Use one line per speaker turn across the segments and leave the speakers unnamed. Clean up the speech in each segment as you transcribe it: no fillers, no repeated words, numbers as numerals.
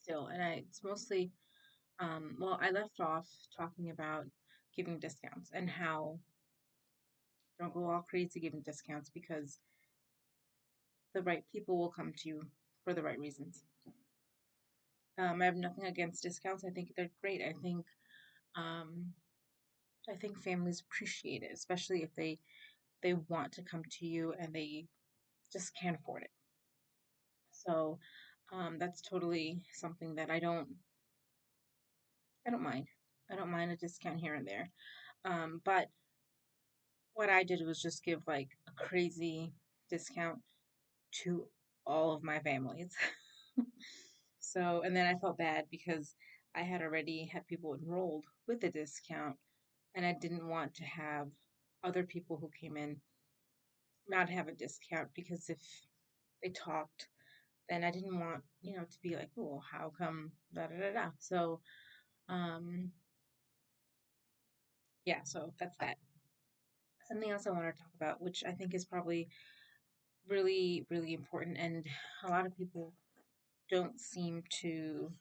still, and it's mostly well, I left off talking about giving discounts and how don't go all crazy giving discounts because the right people will come to you for the right reasons. I have nothing against discounts. I think they're great. Um, I think families appreciate it, especially if they want to come to you and they just can't afford it. So that's totally something that I don't mind. I don't mind a discount here and there. But what I did was just give like a crazy discount to all of my families. So, and then I felt bad because I had already had people enrolled with a discount, and I didn't want to have other people who came in not have a discount because if they talked, then I didn't want, to be like, oh, how come da da da da. So, um, yeah, so that's that. Something else I want to talk about, which I think is probably really, really important, and a lot of people don't seem to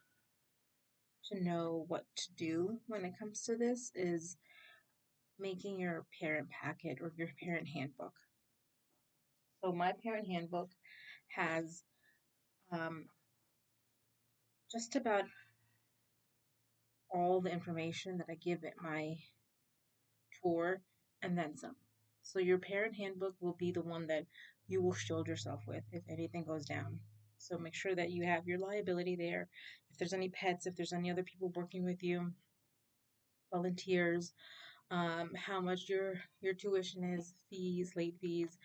know what to do when it comes to this, is making your parent packet or your parent handbook. So my parent handbook has um, just about all the information that I give at my tour and then some. So your parent handbook will be the one that you will shield yourself with if anything goes down. So make sure that you have your liability there. If there's any pets, if there's any other people working with you, volunteers, how much your tuition is, fees, late fees,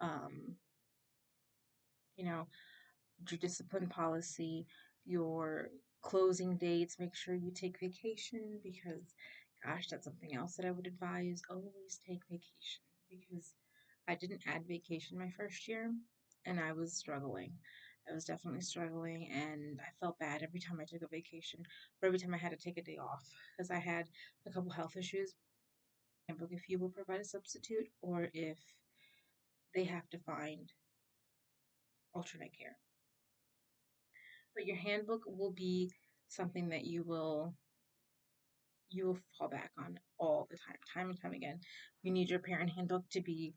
um, you know, your discipline policy, your closing dates. Make sure you take vacation because, gosh, that's something else that I would advise. Always take vacation because I didn't add vacation my first year and I was struggling. I was definitely struggling and I felt bad every time I took a vacation or every time I had to take a day off because I had a couple health issues. Book if you will provide a substitute or if they have to find alternate care. But your handbook will be something that you will fall back on all the time and time again. You need your parent handbook to be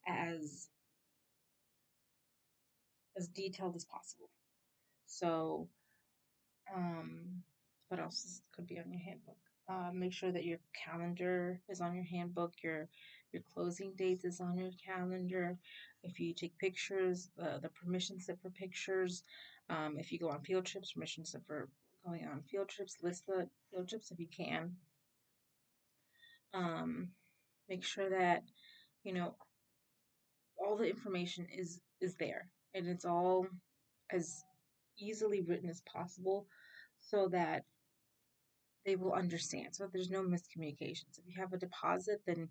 as as detailed as possible. So, what else could be on your handbook? Make sure that your calendar is on your handbook. Your closing dates is on your calendar. If you take pictures, the permission slip for pictures. If you go on field trips, permission slip for going on field trips. List the field trips if you can. Um, Make sure that you know all the information is there and it's all as easily written as possible so that they will understand, so there's no miscommunications. If you have a deposit, then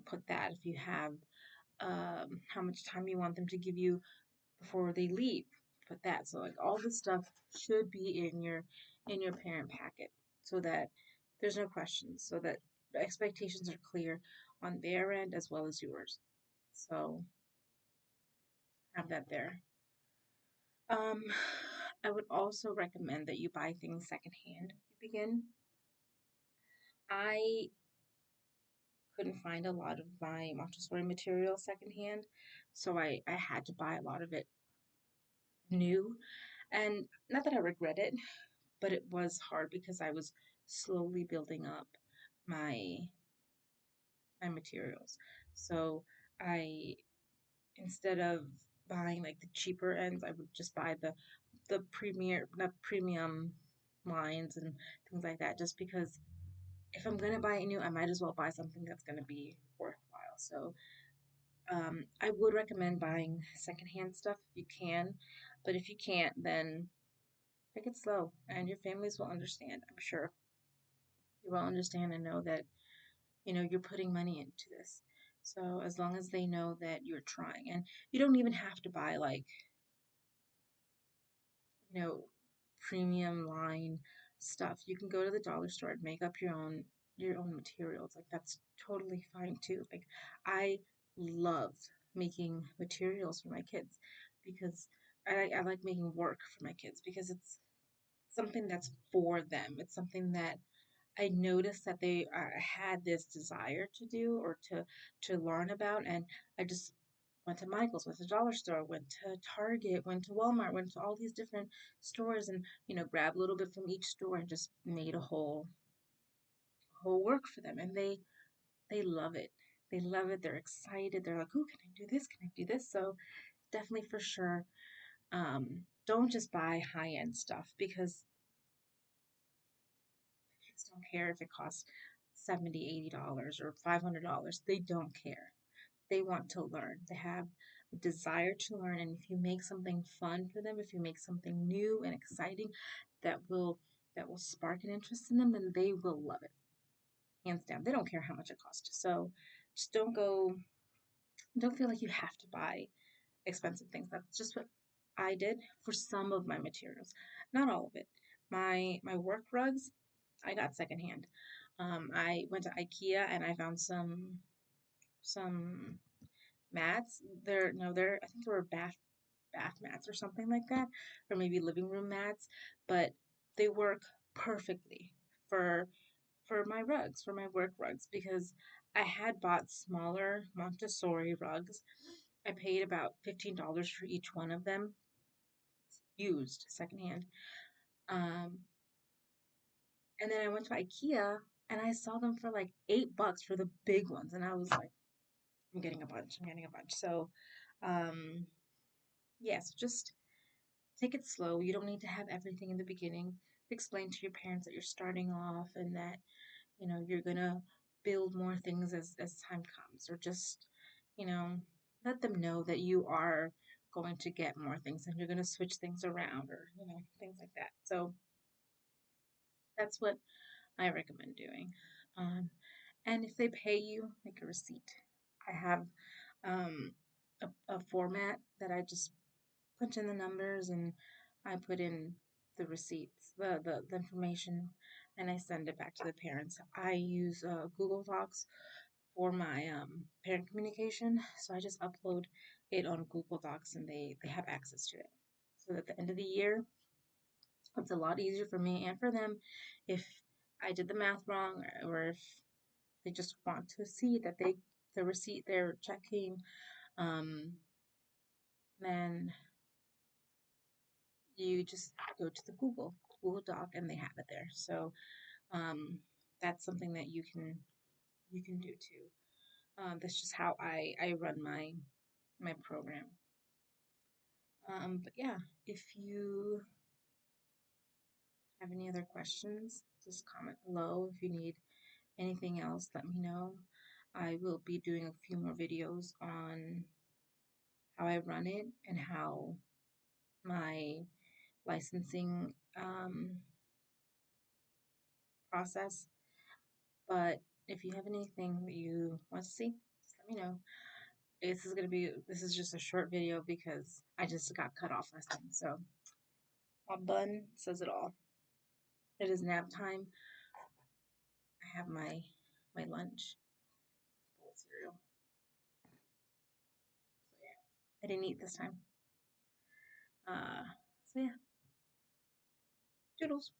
put that. If you have how much time you want them to give you before they leave, put that. So like all this stuff should be in your parent packet so that there's no questions, so that the expectations are clear on their end as well as yours. So have that there. Um, I would also recommend that you buy things secondhand to begin. I couldn't find a lot of my Montessori material secondhand, so I had to buy a lot of it new. And not that I regret it, but it was hard because I was slowly building up my my materials. So I instead of buying like the cheaper ends, I would just buy the premium lines and things like that just because if I'm gonna buy it new, I might as well buy something that's gonna be worthwhile. So I would recommend buying secondhand stuff if you can, but if you can't, then take it slow, and your families will understand. I'm sure they will understand and know that you're putting money into this. So as long as they know that you're trying, and you don't even have to buy like you know premium line stuff. You can go to the dollar store and make up your own materials. Like that's totally fine too. Like I love making materials for my kids because I like making work for my kids because something that's for them. It's something that I noticed that they had this desire to do or to learn about, and I just went to Michael's, went to Dollar Store, went to Target, went to Walmart, went to all these different stores, and grabbed a little bit from each store and just made a whole work for them, and they love it. They love it. They're excited. They're like, "Oh, can I do this? Can I do this?" So definitely for sure, don't just buy high end stuff because kids don't care if it costs $70, $80 or $500. They don't care. They want to learn. They have a desire to learn. And if you make something fun for them, if you make something new and exciting that will spark an interest in them, then they will love it. Hands down. They don't care how much it costs. So just don't feel like you have to buy expensive things. That's just what I did for some of my materials. Not all of it. My work rugs, I got secondhand. I went to IKEA and I found some mats. They're no, they're I think they were bath mats or something like that, or maybe living room mats, but they work perfectly for my rugs, for my work rugs, because I had bought smaller Montessori rugs. I paid about $15 for each one of them, used secondhand. Um, and then I went to IKEA and I saw them for like $8 for the big ones, and I was like, I'm getting a bunch. I'm getting a bunch. So, um, yes, just take it slow. You don't need to have everything in the beginning. Explain to your parents that you're starting off and that, you're gonna build more things as time comes, or just, you know, let them know that you are going to get more things and you're gonna switch things around, or, things like that. So that's what I recommend doing. Um, and if they pay you, make a receipt. I have um, a format that I just punch in the numbers and I put in the receipts, the information, and I send it back to the parents. I use Google Docs for my parent communication, so I just upload it on Google Docs and they have access to it. So at the end of the year, it's a lot easier for me and for them if I did the math wrong, or if they just want to see that the receipt they're checking, um, then you just go to the Google Doc and they have it there. So um, that's something that you can do too. That's just how I run my program. But yeah, if you have any other questions, just comment below. If you need anything else, let me know. I will be doing a few more videos on how I run it and how my licensing process. But if you have anything that you want to see, just let me know. This is just a short video because I just got cut off last time. So my bun says it all. It is nap time. I have my lunch, bowl of cereal. So yeah, I didn't eat this time. Uh, so yeah, doodles.